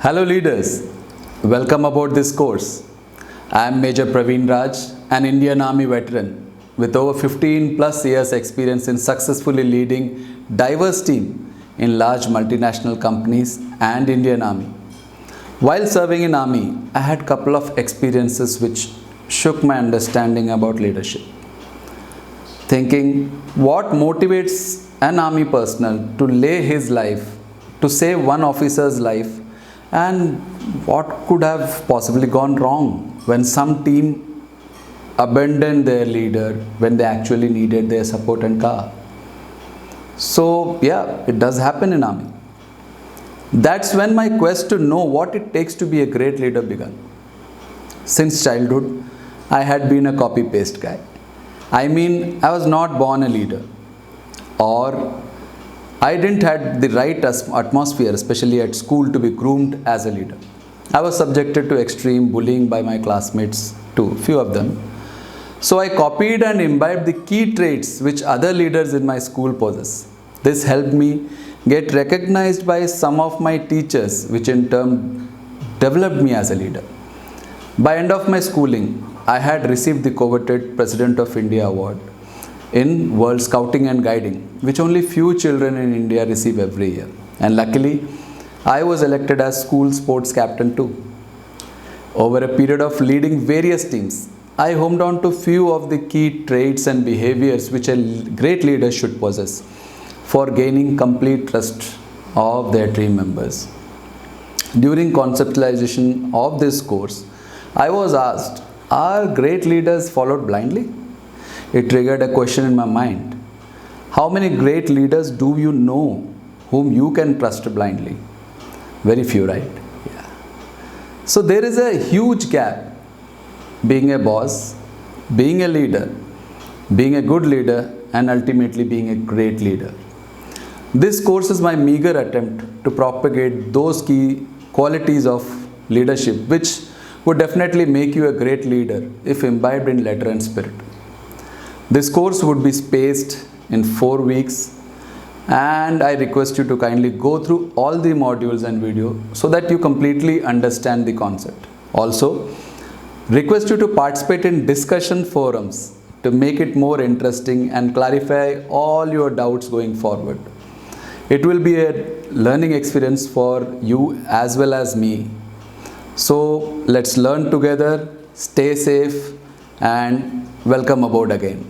Hello leaders, welcome aboard this course. I am Major Praveen Raj, an Indian Army veteran with over 15 plus years experience in successfully leading diverse team in large multinational companies and Indian Army. While serving in Army, I had couple of experiences which shook my understanding about leadership. Thinking what motivates an army personnel to lay his life to save one officer's life, and what could have possibly gone wrong when some team abandoned their leader when they actually needed their support and car. So yeah, it does happen in army. That's when my quest to know what it takes to be a great leader began. Since childhood, I had been a copy paste guy. I mean, I was not born a leader, or I didn't have the right atmosphere, especially at school, to be groomed as a leader. I was subjected to extreme bullying by my classmates, too, few of them. So I copied and imbibed the key traits which other leaders in my school possess. This helped me get recognized by some of my teachers, which in turn developed me as a leader. By end of my schooling, I had received the coveted President of India award in World Scouting and Guiding, which only few children in India receive every year. And luckily, I was elected as school sports captain too. Over a period of leading various teams, I homed on to few of the key traits and behaviors which a great leader should possess for gaining complete trust of their team members. During conceptualization of this course, I was asked, are great leaders followed blindly? It triggered a question in my mind. How many great leaders do you know whom you can trust blindly? Very few, right? Yeah. So there is a huge gap being a boss, being a leader, being a good leader, and ultimately being a great leader. This course is my meager attempt to propagate those key qualities of leadership which would definitely make you a great leader if imbibed in letter and spirit. This course would be spaced in 4 weeks, and I request you to kindly go through all the modules and video so that you completely understand the concept. Also, request you to participate in discussion forums to make it more interesting and clarify all your doubts going forward. It will be a learning experience for you as well as me. So let's learn together, stay safe, and welcome aboard again.